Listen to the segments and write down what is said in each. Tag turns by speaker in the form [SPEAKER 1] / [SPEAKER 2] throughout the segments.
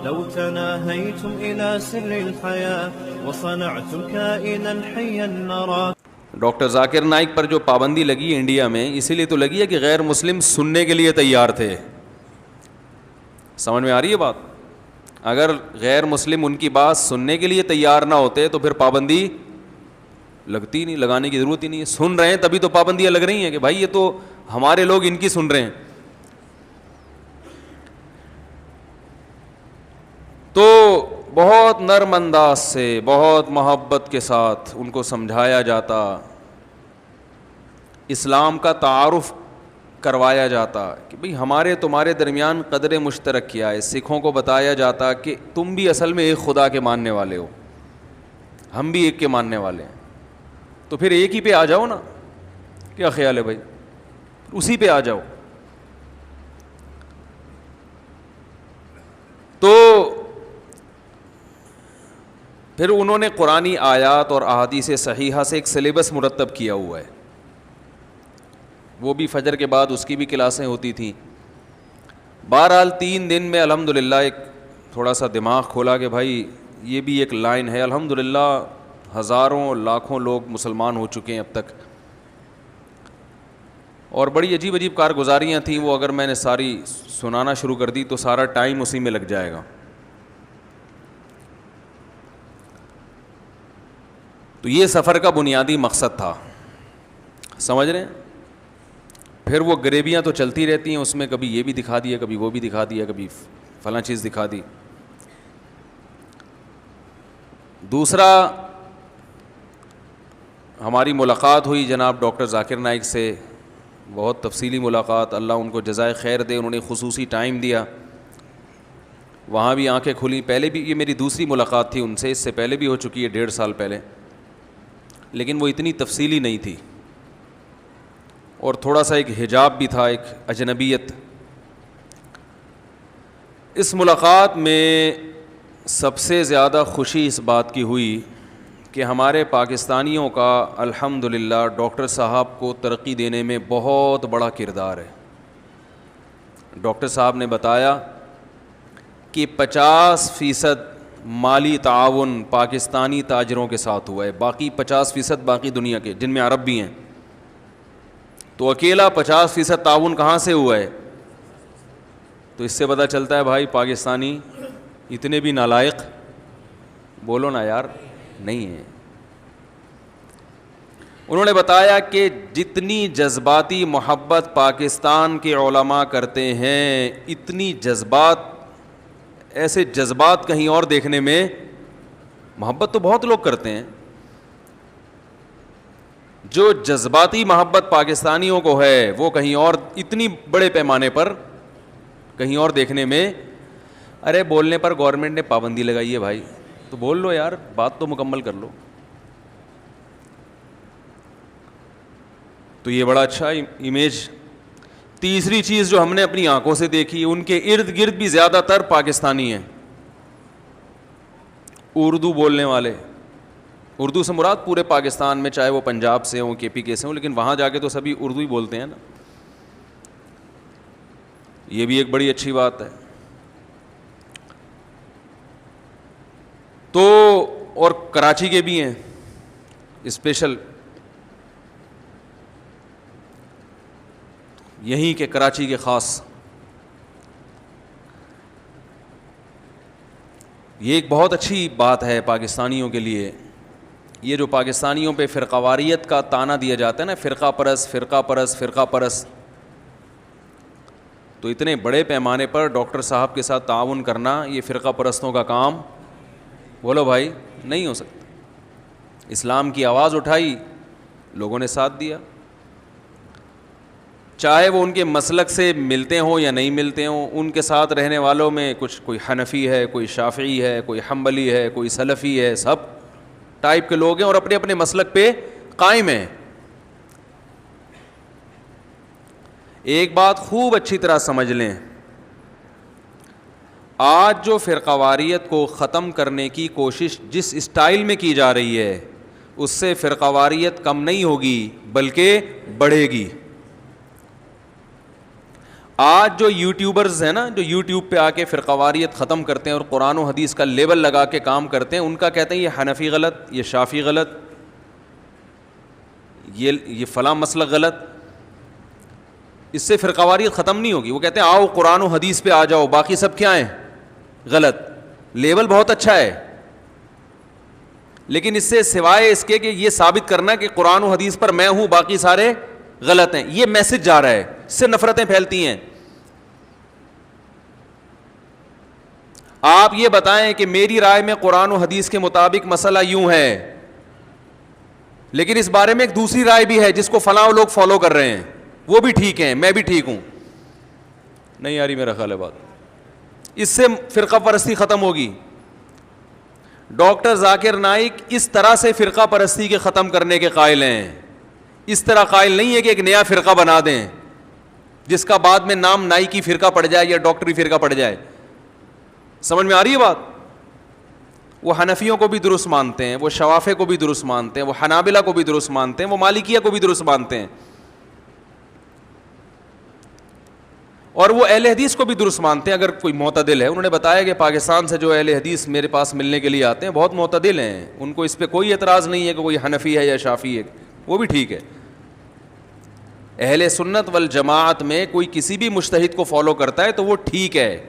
[SPEAKER 1] لو تناهيتم إلى سر الحياة وصنعتم كائنا حيا نرى.
[SPEAKER 2] ڈاکٹر ذاکر نائک پر جو پابندی لگی انڈیا میں اسی لیے تو لگی ہے کہ غیر مسلم سننے کے لیے تیار تھے. سمجھ میں آ رہی ہے بات؟ اگر غیر مسلم ان کی بات سننے کے لیے تیار نہ ہوتے تو پھر پابندی لگتی نہیں, لگانے کی ضرورت ہی نہیں ہے. سن رہے ہیں تبھی تو پابندیاں لگ رہی ہیں کہ بھائی یہ تو ہمارے لوگ ان کی سن رہے ہیں. تو بہت نرم انداز سے, بہت محبت کے ساتھ ان کو سمجھایا جاتا, اسلام کا تعارف کروایا جاتا کہ بھئی ہمارے تمہارے درمیان قدر مشترک کیا ہے. سکھوں کو بتایا جاتا کہ تم بھی اصل میں ایک خدا کے ماننے والے ہو, ہم بھی ایک کے ماننے والے ہیں, تو پھر ایک ہی پہ آ جاؤ نا. کیا خیال ہے بھائی؟ اسی پہ آ جاؤ. تو پھر انہوں نے قرآنی آیات اور احادیث صحیحہ سے ایک سلیبس مرتب کیا ہوا ہے. وہ بھی فجر کے بعد اس کی بھی کلاسیں ہوتی تھیں. بہرحال 3 دن میں الحمدللہ ایک تھوڑا سا دماغ کھولا کہ بھائی یہ بھی ایک لائن ہے. الحمدللہ ہزاروں لاکھوں لوگ مسلمان ہو چکے ہیں اب تک, اور بڑی عجیب عجیب کارگزاریاں تھیں. وہ اگر میں نے ساری سنانا شروع کر دی تو سارا ٹائم اسی میں لگ جائے گا. تو یہ سفر کا بنیادی مقصد تھا, سمجھ رہے ہیں؟ پھر وہ غریبیاں تو چلتی رہتی ہیں, اس میں کبھی یہ بھی دکھا دیا, کبھی وہ بھی دکھا دیا, کبھی فلاں چیز دکھا دی. دوسرا, ہماری ملاقات ہوئی جناب ڈاکٹر ذاکر نائک سے, بہت تفصیلی ملاقات. اللہ ان کو جزائے خیر دے, انہوں نے خصوصی ٹائم دیا, وہاں بھی آنکھیں کھلیں. پہلے بھی یہ میری دوسری ملاقات تھی ان سے, اس سے پہلے بھی ہو چکی ہے 1.5 سال پہلے, لیکن وہ اتنی تفصیلی نہیں تھی, اور تھوڑا سا ایک حجاب بھی تھا, ایک اجنبیت. اس ملاقات میں سب سے زیادہ خوشی اس بات کی ہوئی کہ ہمارے پاکستانیوں کا الحمدللہ ڈاکٹر صاحب کو ترقی دینے میں بہت بڑا کردار ہے. ڈاکٹر صاحب نے بتایا کہ 50% مالی تعاون پاکستانی تاجروں کے ساتھ ہوا ہے, باقی 50% باقی دنیا کے جن میں عرب بھی ہیں. تو اکیلا 50% تعاون کہاں سے ہوا ہے؟ تو اس سے پتہ چلتا ہے بھائی پاکستانی اتنے بھی نالائق بولو نا یار نہیں ہیں. انہوں نے بتایا کہ جتنی جذباتی محبت پاکستان کے علماء کرتے ہیں, اتنی ایسے جذبات کہیں اور دیکھنے میں, محبت تو بہت لوگ کرتے ہیں, جو جذباتی محبت پاکستانیوں کو ہے وہ کہیں اور اتنی بڑے پیمانے پر کہیں اور دیکھنے میں. ارے بولنے پر گورنمنٹ نے پابندی لگائی ہے بھائی, تو بول لو یار, بات تو مکمل کر لو. تو یہ بڑا اچھا امیج. تیسری چیز جو ہم نے اپنی آنکھوں سے دیکھی, ان کے ارد گرد بھی زیادہ تر پاکستانی ہیں, اردو بولنے والے. اردو سے مراد پورے پاکستان میں, چاہے وہ پنجاب سے ہوں, KPK سے ہوں, لیکن وہاں جا کے تو سبھی اردو ہی بولتے ہیں نا. یہ بھی ایک بڑی اچھی بات ہے. تو اور کراچی کے بھی ہیں اسپیشل, یہیں کے کراچی کے خاص. یہ ایک بہت اچھی بات ہے پاکستانیوں کے لیے. یہ جو پاکستانیوں پہ فرقہ واریت کا طعنہ دیا جاتا ہے نا, فرقہ پرست فرقہ پرست فرقہ پرست, تو اتنے بڑے پیمانے پر ڈاکٹر صاحب کے ساتھ تعاون کرنا یہ فرقہ پرستوں کا کام بولو بھائی نہیں ہو سکتا. اسلام کی آواز اٹھائی, لوگوں نے ساتھ دیا, چاہے وہ ان کے مسلک سے ملتے ہوں یا نہیں ملتے ہوں. ان کے ساتھ رہنے والوں میں کوئی حنفی ہے, کوئی شافعی ہے, کوئی حنبلی ہے, کوئی سلفی ہے, سب ٹائپ کے لوگ ہیں اور اپنے اپنے مسلک پہ قائم ہیں. ایک بات خوب اچھی طرح سمجھ لیں, آج جو فرقہ واریت کو ختم کرنے کی کوشش جس اسٹائل میں کی جا رہی ہے, اس سے فرقہ واریت کم نہیں ہوگی بلکہ بڑھے گی. آج جو یوٹیوبرز ہیں نا, جو یوٹیوب پہ آ کے فرقواریت ختم کرتے ہیں اور قرآن و حدیث کا لیبل لگا کے کام کرتے ہیں, ان کا کہتے ہیں یہ حنفی غلط, یہ شافی غلط, یہ فلاں مسلک غلط. اس سے فرقواریت ختم نہیں ہوگی. وہ کہتے ہیں آؤ قرآن و حدیث پہ آ جاؤ, باقی سب کیا ہیں غلط. لیبل بہت اچھا ہے, لیکن اس سے سوائے اس کے کہ یہ ثابت کرنا کہ قرآن و حدیث پر میں ہوں باقی سارے غلط ہیں, یہ میسج جا رہا ہے, اس سے نفرتیں پھیلتی ہیں. آپ یہ بتائیں کہ میری رائے میں قرآن و حدیث کے مطابق مسئلہ یوں ہے, لیکن اس بارے میں ایک دوسری رائے بھی ہے جس کو فلاں لوگ فالو کر رہے ہیں, وہ بھی ٹھیک ہیں, میں بھی ٹھیک ہوں. نہیں آ رہی میرا خیال ہے بات. اس سے فرقہ پرستی ختم ہوگی. ڈاکٹر ذاکر نائک اس طرح سے فرقہ پرستی کے ختم کرنے کے قائل ہیں. اس طرح قائل نہیں ہے کہ ایک نیا فرقہ بنا دیں جس کا بعد میں نام نائکی فرقہ پڑ جائے یا ڈاکٹری فرقہ پڑ جائے. سمجھ میں آ رہی ہے بات؟ وہ حنفیوں کو بھی درست مانتے ہیں, وہ شوافے کو بھی درست مانتے ہیں, وہ حنابلہ کو بھی درست مانتے ہیں, وہ مالکیہ کو بھی درست مانتے ہیں, اور وہ اہل حدیث کو بھی درست مانتے ہیں. اگر کوئی معتدل ہے, انہوں نے بتایا کہ پاکستان سے جو اہل حدیث میرے پاس ملنے کے لیے آتے ہیں بہت معتدل ہیں, ان کو اس پہ کوئی اعتراض نہیں ہے کہ کوئی حنفی ہے یا شافی ہے, وہ بھی ٹھیک ہے. اہل سنت والجماعت میں کوئی کسی بھی مجتہد کو فالو کرتا ہے تو وہ ٹھیک ہے.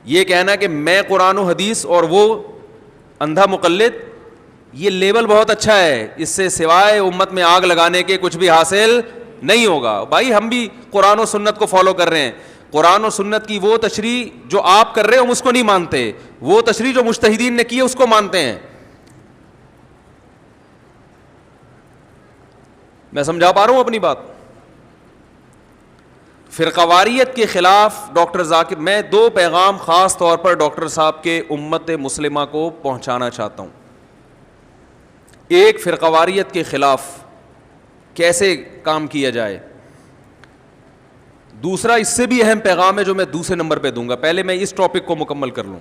[SPEAKER 2] یہ کہنا کہ میں قرآن و حدیث اور وہ اندھا مقلد, یہ لیبل بہت اچھا ہے, اس سے سوائے امت میں آگ لگانے کے کچھ بھی حاصل نہیں ہوگا. بھائی ہم بھی قرآن و سنت کو فالو کر رہے ہیں, قرآن و سنت کی وہ تشریح جو آپ کر رہے ہو ہم اس کو نہیں مانتے, وہ تشریح جو مجتہدین نے کی ہے اس کو مانتے ہیں. میں سمجھا پا رہا ہوں اپنی بات؟ فرقواریت کے خلاف ڈاکٹر ذاکر, میں دو پیغام خاص طور پر ڈاکٹر صاحب کے امت مسلمہ کو پہنچانا چاہتا ہوں. ایک, فرقواریت کے خلاف کیسے کام کیا جائے. دوسرا اس سے بھی اہم پیغام ہے جو میں دوسرے نمبر پہ دوں گا. پہلے میں اس ٹاپک کو مکمل کر لوں.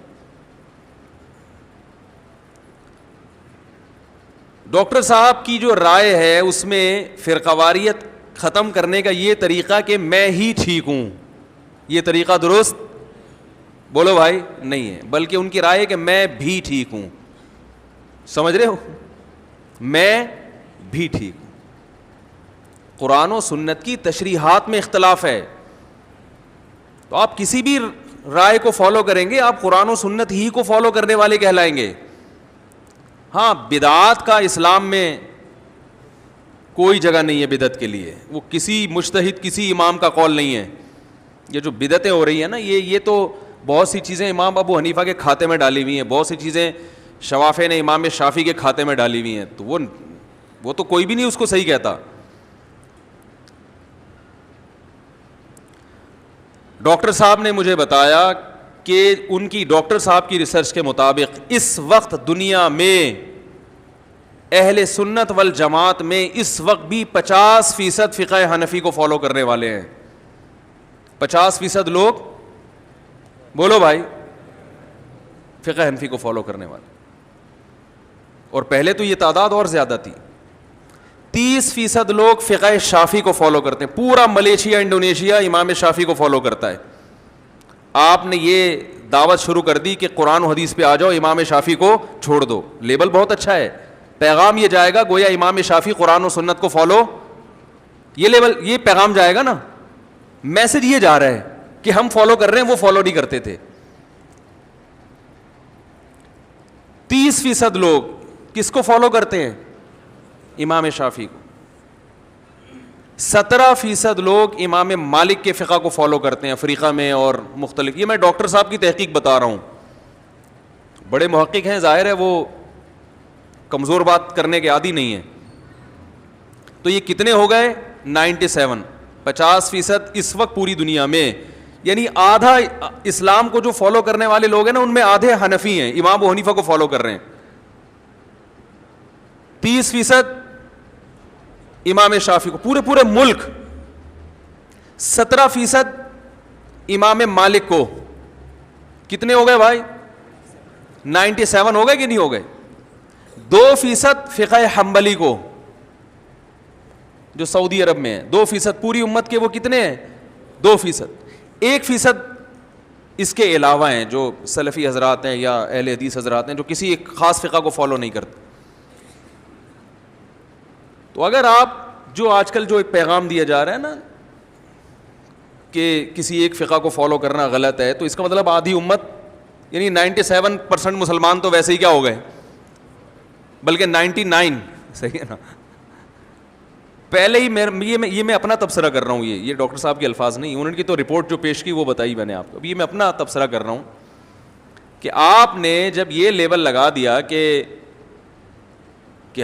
[SPEAKER 2] ڈاکٹر صاحب کی جو رائے ہے اس میں فرقواریت ختم کرنے کا یہ طریقہ کہ میں ہی ٹھیک ہوں, یہ طریقہ درست بولو بھائی نہیں ہے, بلکہ ان کی رائے ہے کہ میں بھی ٹھیک ہوں. سمجھ رہے ہو؟ میں بھی ٹھیک ہوں. قرآن و سنت کی تشریحات میں اختلاف ہے تو آپ کسی بھی رائے کو فالو کریں گے آپ قرآن و سنت ہی کو فالو کرنے والے کہلائیں گے. ہاں, بدعات کا اسلام میں کوئی جگہ نہیں ہے بدعت کے لیے, وہ کسی مجتہد کسی امام کا قول نہیں ہے. یہ جو بدعتیں ہو رہی ہیں نا, یہ تو بہت سی چیزیں امام ابو حنیفہ کے کھاتے میں ڈالی ہوئی ہیں, بہت سی چیزیں شوافے نے امام شافی کے کھاتے میں ڈالی ہوئی ہیں, تو وہ تو کوئی بھی نہیں اس کو صحیح کہتا. ڈاکٹر صاحب نے مجھے بتایا کہ ان کی ڈاکٹر صاحب کی ریسرچ کے مطابق اس وقت دنیا میں اہل سنت والجماعت میں اس وقت بھی 50% فقہ حنفی کو فالو کرنے والے ہیں. 50% لوگ بولو بھائی فقہ حنفی کو فالو کرنے والے, اور پہلے تو یہ تعداد اور زیادہ تھی. 30% لوگ فقہ شافی کو فالو کرتے ہیں. پورا ملیشیا انڈونیشیا امام شافی کو فالو کرتا ہے. آپ نے یہ دعوت شروع کر دی کہ قرآن و حدیث پہ آ جاؤ, امام شافی کو چھوڑ دو. لیبل بہت اچھا ہے, پیغام یہ جائے گا گویا امام شافی قرآن و سنت کو فالو, یہ لیبل یہ پیغام جائے گا نا, میسج یہ جا رہا ہے کہ ہم فالو کر رہے ہیں, وہ فالو نہیں کرتے تھے. 30% لوگ کس کو فالو کرتے ہیں؟ امام شافی کو. 17% لوگ امام مالک کے فقہ کو فالو کرتے ہیں افریقہ میں اور مختلف. یہ میں ڈاکٹر صاحب کی تحقیق بتا رہا ہوں, بڑے محقق ہیں, ظاہر ہے وہ کمزور بات کرنے کے عادی نہیں ہیں. تو یہ کتنے ہو گئے؟ 97. 50% اس وقت پوری دنیا میں, یعنی آدھا اسلام کو جو فالو کرنے والے لوگ ہیں نا ان میں آدھے حنفی ہیں, امام ابو حنیفہ کو فالو کر رہے ہیں. 30% امام شافی کو, پورے ملک. 17% امام مالک کو. کتنے ہو گئے بھائی؟ 97 ہو گئے کہ نہیں ہو گئے؟ 2% فقہ حنبلی کو جو سعودی عرب میں ہے. 2% پوری امت کے وہ کتنے ہیں؟ 2%. 1% اس کے علاوہ ہیں جو سلفی حضرات ہیں یا اہل حدیث حضرات ہیں جو کسی ایک خاص فقہ کو فالو نہیں کرتے. تو اگر آپ جو آج کل جو ایک پیغام دیا جا رہا ہے نا کہ کسی ایک فقہ کو فالو کرنا غلط ہے, تو اس کا مطلب آدھی امت یعنی 97% مسلمان تو ویسے ہی کیا ہو گئے, بلکہ 99, صحیح ہے نا. پہلے ہی یہ میں اپنا تبصرہ کر رہا ہوں, یہ ڈاکٹر صاحب کے الفاظ نہیں, انہوں کی تو رپورٹ جو پیش کی وہ بتائی میں نے آپ کو. اب یہ میں اپنا تبصرہ کر رہا ہوں کہ آپ نے جب یہ لیبل لگا دیا کہ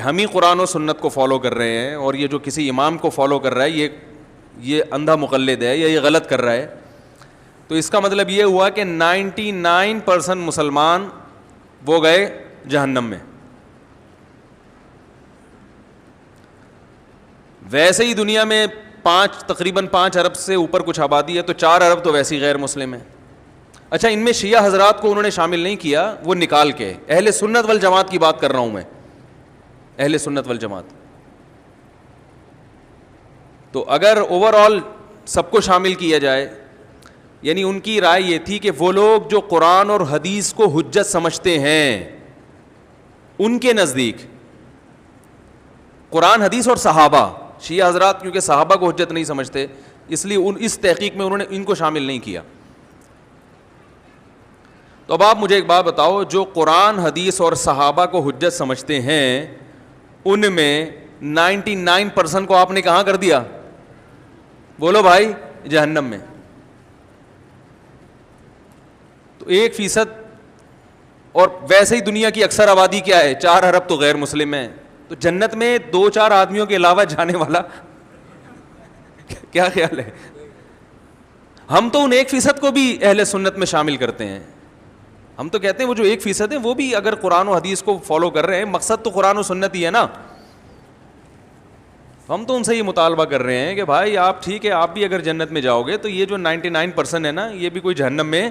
[SPEAKER 2] ہم ہی قرآن و سنت کو فالو کر رہے ہیں اور یہ جو کسی امام کو فالو کر رہا ہے یہ اندھا مقلد ہے یا یہ غلط کر رہا ہے, تو اس کا مطلب یہ ہوا کہ 99% مسلمان وہ گئے جہنم میں. ویسے ہی دنیا میں تقریباً 5 ارب سے اوپر کچھ آبادی ہے, تو 4 ارب تو ویسے ہی غیر مسلم ہیں. اچھا, ان میں شیعہ حضرات کو انہوں نے شامل نہیں کیا, وہ نکال کے اہل سنت والجماعت کی بات کر رہا ہوں میں, اہل سنت والجماعت. تو اگر اوور آل سب کو شامل کیا جائے, یعنی ان کی رائے یہ تھی کہ وہ لوگ جو قرآن اور حدیث کو حجت سمجھتے ہیں, ان کے نزدیک قرآن حدیث اور صحابہ, شیعہ حضرات کیونکہ صحابہ کو حجت نہیں سمجھتے اس لیے اس تحقیق میں انہوں نے ان کو شامل نہیں کیا. تو اب آپ مجھے ایک بات بتاؤ, جو قرآن حدیث اور صحابہ کو حجت سمجھتے ہیں ان میں 99% کو آپ نے کہاں کر دیا, بولو بھائی, جہنم میں. تو 1%, اور ویسے ہی دنیا کی اکثر آبادی کیا ہے, 4 ارب تو غیر مسلم ہیں. تو جنت میں 2-4 آدمیوں کے علاوہ جانے والا کیا خیال ہے؟ ہم تو ان 1% کو بھی اہل سنت میں شامل کرتے ہیں. ہم تو کہتے ہیں وہ جو 1% ہیں وہ بھی اگر قرآن و حدیث کو فالو کر رہے ہیں, مقصد تو قرآن و سنت ہی ہے نا. ہم تو ان سے یہ مطالبہ کر رہے ہیں کہ بھائی آپ ٹھیک ہے, آپ بھی اگر جنت میں جاؤ گے تو یہ جو 99% ہے نا, یہ بھی کوئی جہنم میں.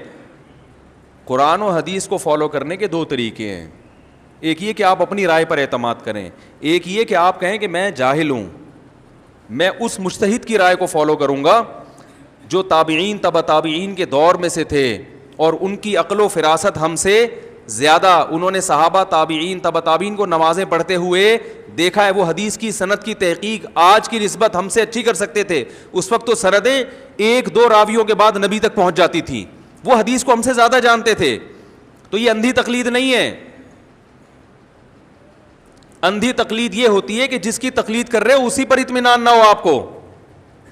[SPEAKER 2] قرآن و حدیث کو فالو کرنے کے 2 طریقے ہیں. ایک یہ کہ آپ اپنی رائے پر اعتماد کریں, ایک یہ کہ آپ کہیں کہ میں جاہل ہوں, میں اس مجتہد کی رائے کو فالو کروں گا جو تابعین تبع تابعین کے دور میں سے تھے اور ان کی عقل و فراست ہم سے زیادہ, انہوں نے صحابہ تابعین تبع تابعین کو نمازیں پڑھتے ہوئے دیکھا ہے, وہ حدیث کی سند کی تحقیق آج کی نسبت ہم سے اچھی کر سکتے تھے. اس وقت تو سندیں 1-2 راویوں کے بعد نبی تک پہنچ جاتی تھیں, وہ حدیث کو ہم سے زیادہ جانتے تھے. تو یہ اندھی تقلید نہیں ہے. اندھی تقلید یہ ہوتی ہے کہ جس کی تقلید کر رہے ہو اسی پر اطمینان نہ ہو آپ کو.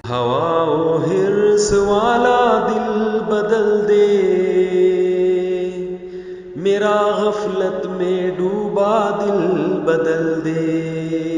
[SPEAKER 1] ہوا و حرص والا دل بدل دے, میرا غفلت میں ڈوبا دل بدل دے.